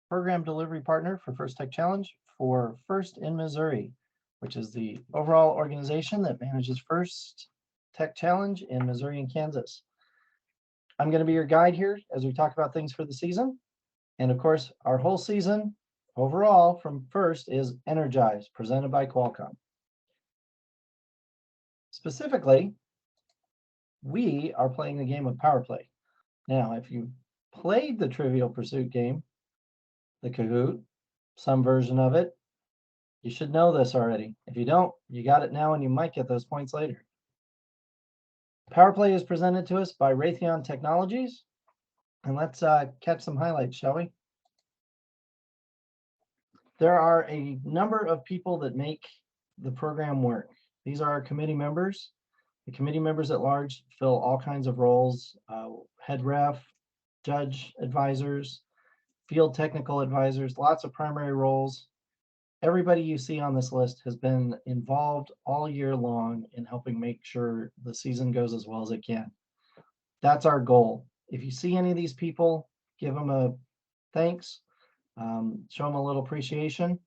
program delivery partner for First Tech Challenge for First in Missouri, which is the overall organization that manages First Tech Challenge in Missouri and Kansas. I'm going to be your guide here as we talk about things for the season. And of course, our whole season overall from First is Energize, presented by Qualcomm. Specifically, we are playing the game of POWERPLAY. Now, if you played the Trivial Pursuit game, the Kahoot, some version of it, you should know this already. If you don't, you got it now and you might get those points later. POWERPLAY is presented to us by Raytheon Technologies. And let's catch some highlights, shall we? There are a number of people that make the program work. These are our committee members. The committee members at large fill all kinds of roles, head ref, judge advisors, field technical advisors, lots of primary roles. Everybody you see on this list has been involved all year long in helping make sure the season goes as well as it can. That's our goal. If you see any of these people, give them a thanks, show them a little appreciation.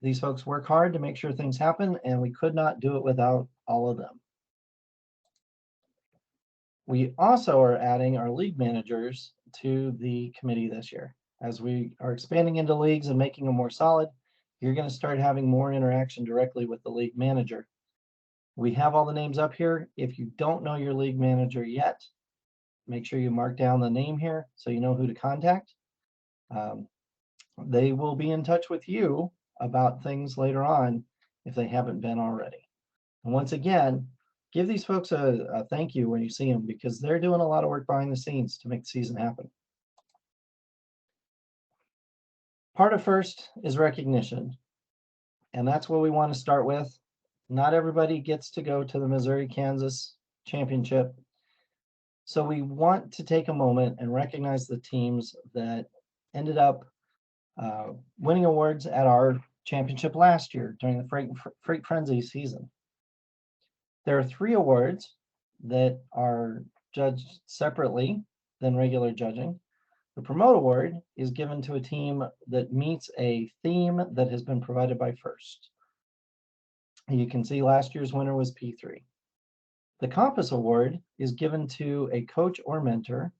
These folks work hard to make sure things happen, and we could not do it without all of them. We also are adding our league managers to the committee this year. As we are expanding into leagues and making them more solid, you're going to start having more interaction directly with the league manager. We have all the names up here. If you don't know your league manager yet, make sure you mark down the name here so you know who to contact. They will be in touch with you about things later on if they haven't been already. And once again, give these folks a thank you when you see them, because they're doing a lot of work behind the scenes to make the season happen. Part of First is recognition, and that's what we want to start with. Not everybody gets to go to the Missouri-Kansas championship. So we want to take a moment and recognize the teams that ended up winning awards at our championship last year during the Freight Frenzy season. There are 3 awards that are judged separately than regular judging. The Promote Award is given to a team that meets a theme that has been provided by First. You can see last year's winner was P3. The Compass Award is given to a coach or mentor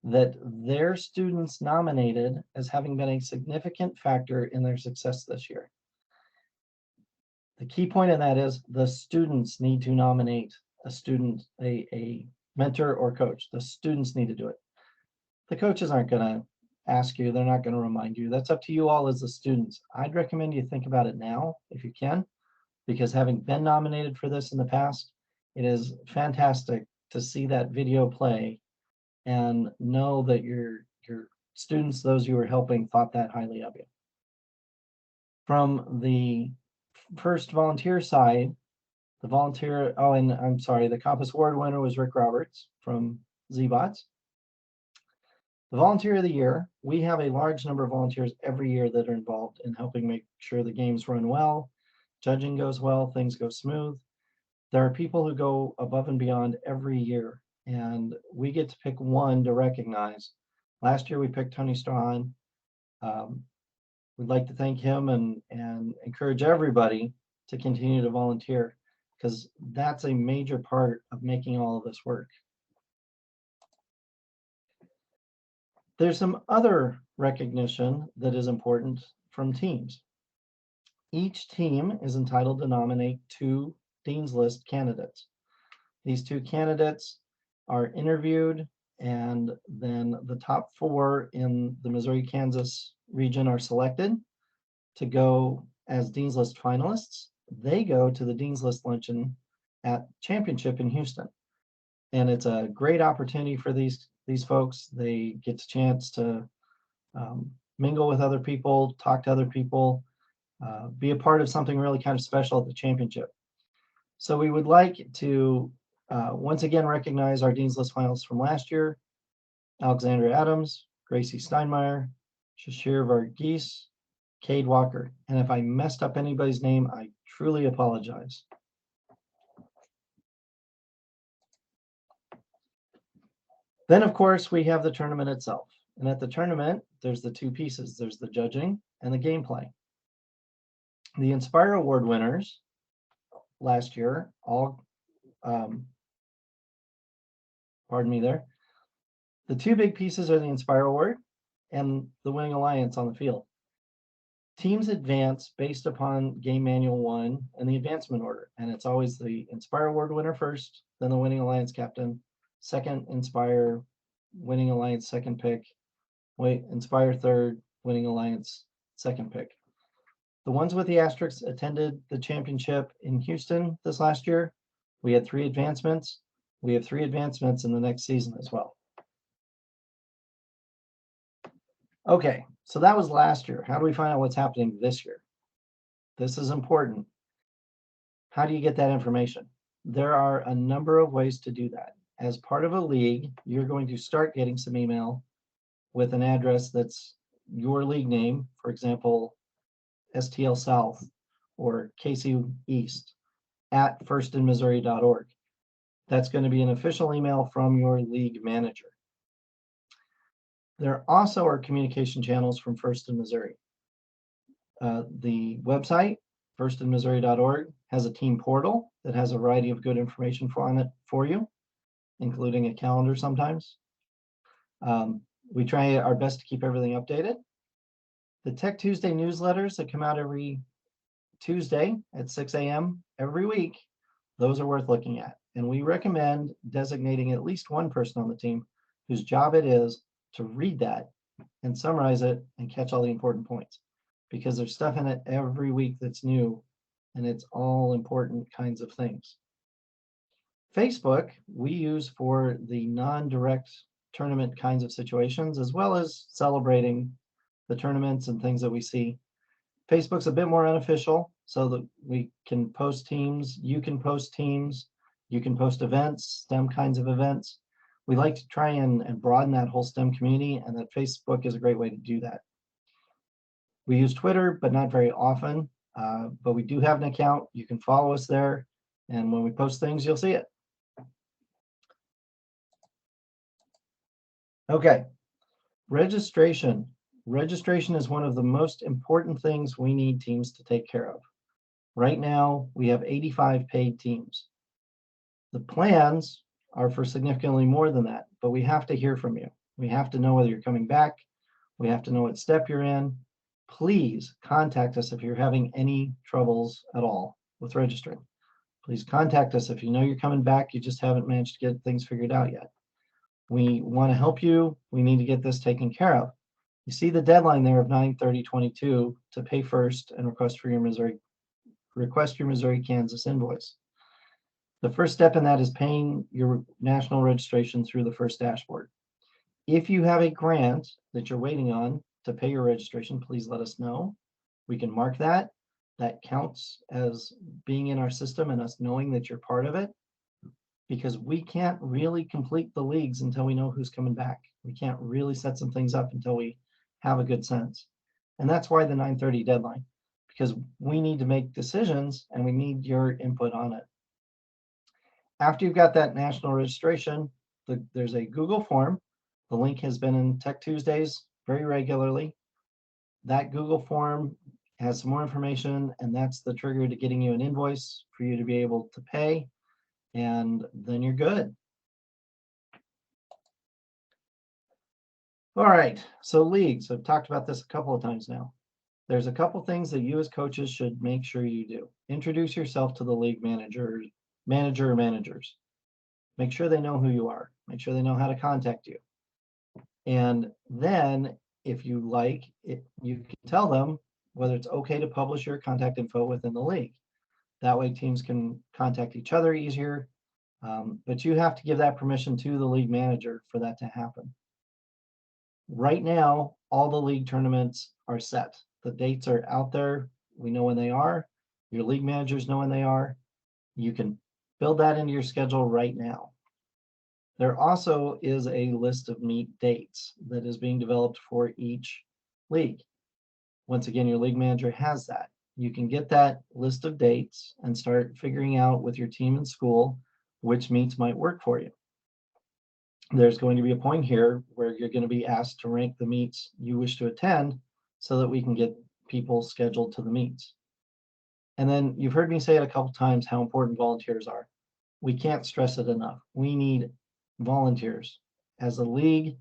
that their students nominated as having been a significant factor in their success this year. The key point in that is the students need to nominate a student, a mentor or coach. The students need to do it. The coaches aren't going to ask you. They're not going to remind you. That's up to you all as the students. I'd recommend you think about it now if you can, because having been nominated for this in the past, it is fantastic to see that video play and know that your students, those you were helping, thought that highly of you. From the First volunteer side, the volunteer, the Compass Award winner was Rick Roberts from ZBots. The Volunteer of the Year, we have a large number of volunteers every year that are involved in helping make sure the games run well, judging goes well, things go smooth. There are people who go above and beyond every year, and we get to pick one to recognize. Last year we picked Tony Strahan. We'd like to thank him and encourage everybody to continue to volunteer, because that's a major part of making all of this work. There's some other recognition that is important from teams. Each team is entitled to nominate 2 Dean's List candidates. These 2 candidates are interviewed, and then the top 4 in the Missouri-Kansas region are selected to go as Dean's List finalists. They go to the Dean's List luncheon at Championship in Houston. And it's a great opportunity for these folks. They get a chance to mingle with other people, talk to other people, be a part of something really kind of special at the championship. So we would like to once again recognize our Dean's List finalists from last year: Alexandra Adams, Gracie Steinmeier, Shashir Varghese, Cade Walker. And if I messed up anybody's name, I truly apologize. Then, of course, we have the tournament itself. And at the tournament, there's the two pieces. There's the judging and the gameplay. The Inspire Award winners last year, all, pardon me there. The two big pieces are the Inspire Award and the Winning Alliance on the field. Teams advance based upon Game Manual 1 and the advancement order. And it's always the Inspire Award winner first, then the Winning Alliance captain, second Inspire, Winning Alliance second pick, Inspire third, Winning Alliance second pick. The ones with the asterisks attended the championship in Houston this last year. We had 3 advancements. We have 3 advancements in the next season as well. Okay, so that was last year. How do we find out what's happening this year? This is important. How do you get that information? There are a number of ways to do that. As part of a league, you're going to start getting some email with an address that's your league name, for example, STL South or KC East at firstinmissouri.org. That's going to be an official email from your league manager. There also are communication channels from First in Missouri. The website, firstinmissouri.org, has a team portal that has a variety of good information on it for you, including a calendar sometimes. We try our best to keep everything updated. The Tech Tuesday newsletters that come out every Tuesday at 6 a.m. every week, those are worth looking at. And we recommend designating at least one person on the team whose job it is to read that and summarize it and catch all the important points, because there's stuff in it every week that's new and it's all important kinds of things. Facebook we use for the non-direct tournament kinds of situations, as well as celebrating the tournaments and things that we see. Facebook's a bit more unofficial, so that we can post teams, you can post teams, you can post events, STEM kinds of events. We like to try and broaden that whole STEM community, and that Facebook is a great way to do that. We use Twitter, but not very often, but we do have an account. You can follow us there, and when we post things, you'll see it. Okay, registration. Registration is one of the most important things we need teams to take care of. Right now, we have 85 paid teams. The plans are for significantly more than that, but we have to hear from you. We have to know whether you're coming back. We have to know what step you're in. Please contact us if you're having any troubles at all with registering. Please contact us if you know you're coming back, you just haven't managed to get things figured out yet. We want to help you. We need to get this taken care of. You see the deadline there of 9/30/22 to pay first and request your Missouri Kansas invoice. The first step in that is paying your national registration through the first dashboard. If you have a grant that you're waiting on to pay your registration, please let us know. We can mark that. That counts as being in our system and us knowing that you're part of it, because we can't really complete the leagues until we know who's coming back. We can't really set some things up until we have a good sense. And that's why the 9/30 deadline, because we need to make decisions and we need your input on it. After you've got that national registration, there's a Google form. The link has been in Tech Tuesdays very regularly. That Google form has some more information, and that's the trigger to getting you an invoice for you to be able to pay, and then you're good. All right, so leagues, I've talked about this a couple of times now. There's a couple things that you as coaches should make sure you do. Introduce yourself to the league manager or managers. Make sure they know who you are. Make sure they know how to contact you. And then if you like it, you can tell them whether it's okay to publish your contact info within the league. That way teams can contact each other easier, but you have to give that permission to the league manager for that to happen. Right now, all the league tournaments are set. The dates are out there. We know when they are. Your league managers know when they are. You can build that into your schedule right now. There also is a list of meet dates that is being developed for each league. Once again, your league manager has that. You can get that list of dates and start figuring out with your team and school which meets might work for you. there's going to be a point here where you're going to be asked to rank the meets you wish to attend so that we can get people scheduled to the meets. And then you've heard me say it a couple times how important volunteers are. We can't stress it enough. We need volunteers. As a league,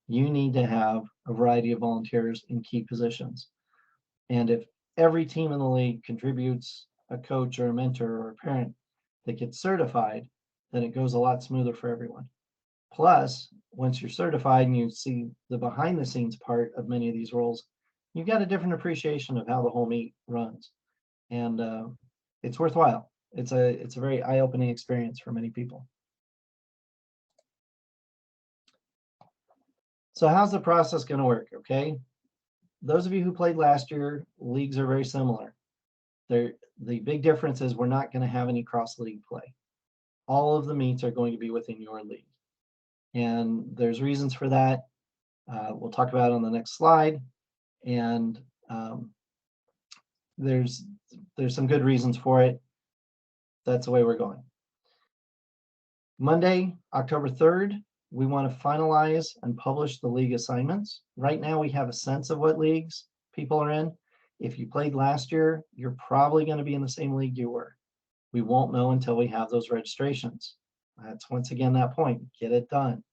you need to have a variety of volunteers in key positions. And if every team in the league contributes a coach or a mentor or a parent that gets certified, then it goes a lot smoother for everyone. Plus, once you're certified and you see the behind the scenes part of many of these roles, you've got a different appreciation of how the whole meet runs. And it's worthwhile. It's a very eye-opening experience for many people. So how's the process going to work? Okay. Those of you who played last year, leagues are very similar. The big difference is we're not going to have any cross-league play. All of the meets are going to be within your league. And there's reasons for that. We'll talk about it on the next slide. And there's some good reasons for it. That's the way we're going. Monday, October 3rd, we want to finalize and publish the league assignments. Right now, we have a sense of what leagues people are in. If you played last year, you're probably going to be in the same league you were. We won't know until we have those registrations. That's once again that point, get it done.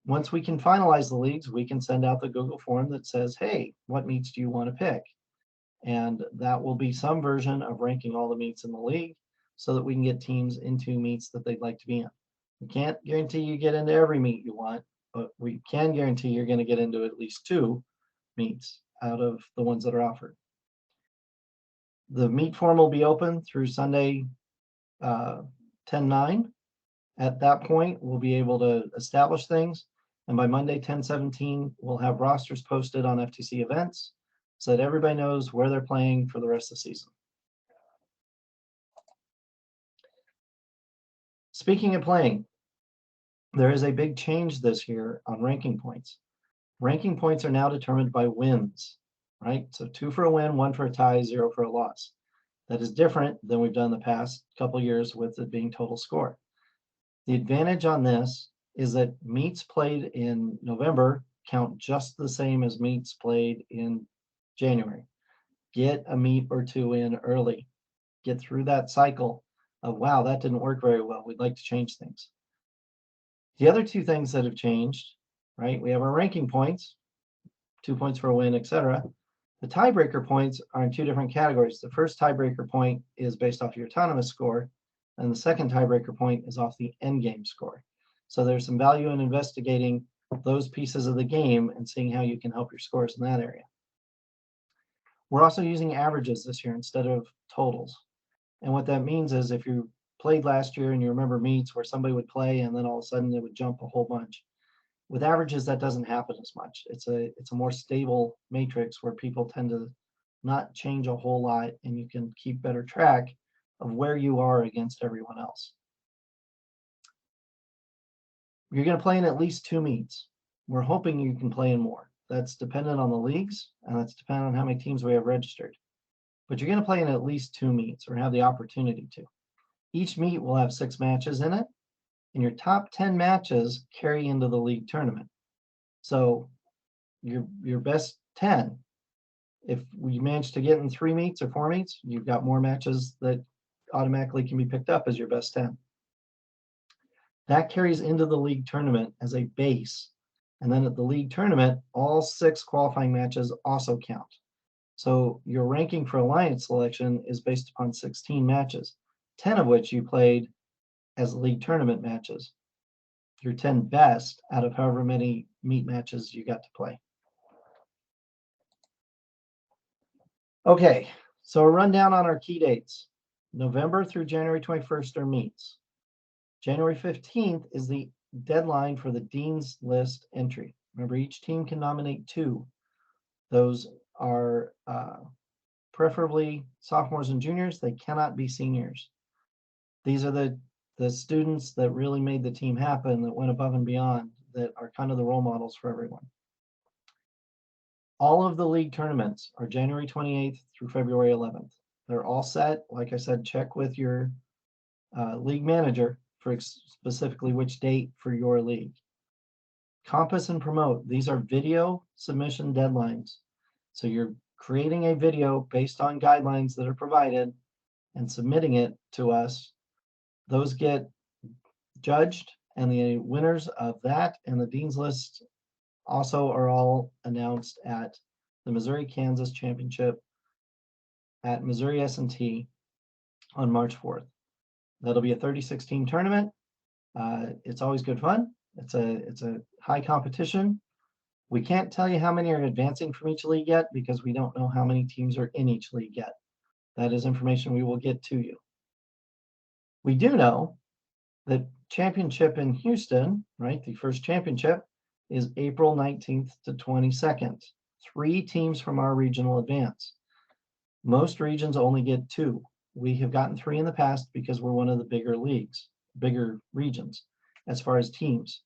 Once we can finalize the leagues, we can send out the Google form that says, hey, what meets do you want to pick? And that will be some version of ranking all the meets in the league so that we can get teams into meets that they'd like to be in. We can't guarantee you get into every meet you want, but we can guarantee you're going to get into at least 2 meets out of the ones that are offered. The meet form will be open through Sunday 10/9. At that point, we'll be able to establish things. And by Monday 10/17, we'll have rosters posted on FTC events so that everybody knows where they're playing for the rest of the season. Speaking of playing, there is a big change this year on ranking points. Ranking points are now determined by wins, right? So 2 for a win, 1 for a tie, 0 for a loss. That is different than we've done the past couple years with it being total score. The advantage on this is that meets played in November count just the same as meets played in January. Get a meet or 2 in early. Get through that cycle of, wow, that didn't work very well. We'd like to change things. The other 2 things that have changed, right? We have our ranking points, 2 points for a win, etc. The tiebreaker points are in 2 different categories. The first tiebreaker point is based off your autonomous score, and the second tiebreaker point is off the end game score. So there's some value in investigating those pieces of the game and seeing how you can help your scores in that area. We're also using averages this year instead of totals. And what that means is if you played last year and you remember meets where somebody would play and then all of a sudden it would jump a whole bunch. With averages, that doesn't happen as much. It's a more stable matrix where people tend to not change a whole lot, and you can keep better track of where you are against everyone else. You're going to play in at least 2 meets. We're hoping you can play in more. That's dependent on the leagues, and that's dependent on how many teams we have registered. But you're going to play in at least 2 meets or have the opportunity to. Each meet will have 6 matches in it, and your top 10 matches carry into the league tournament. So your best 10, if we manage to get in 3 meets or 4 meets, you've got more matches that automatically can be picked up as your best 10. That carries into the league tournament as a base. And then at the league tournament, all 6 qualifying matches also count. So your ranking for alliance selection is based upon 16 matches, 10 of which you played as league tournament matches. Your 10 best out of however many meet matches you got to play. Okay, so a rundown on our key dates. November through January 21st are meets. January 15th is the deadline for the Dean's List entry. Remember, each team can nominate 2. Those are preferably sophomores and juniors. They cannot be seniors. These are the students that really made the team happen, that went above and beyond, that are kind of the role models for everyone. All of the league tournaments are January 28th through February 11th. They're all set. Like I said, check with your league manager for specifically which date for your league. Compass and promote. These are video submission deadlines. So you're creating a video based on guidelines that are provided and submitting it to us. Those get judged, and the winners of that and the Dean's List also are all announced at the Missouri-Kansas Championship at Missouri S&T on March 4th. That'll be a 36-team tournament. It's always good fun. It's a high competition. We can't tell you how many are advancing from each league yet because we don't know how many teams are in each league yet. That is information we will get to you. We do know that championship in Houston, right, the first championship, is April 19th to 22nd. 3 teams from our regional advance. Most regions only get 2. We have gotten 3 in the past because we're one of the bigger leagues, bigger regions, as far as teams.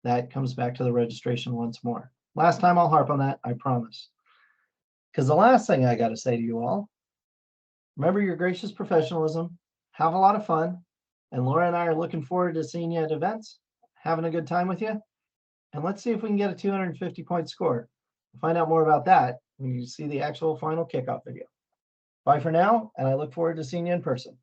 That comes back to the registration once more. Last time I'll harp on that, I promise. Because the last thing I got to say to you all, remember your gracious professionalism, have a lot of fun, and Laura and I are looking forward to seeing you at events, having a good time with you, and let's see if we can get a 250-point score. We'll find out more about that when you see the actual final kickoff video. Bye for now, and I look forward to seeing you in person.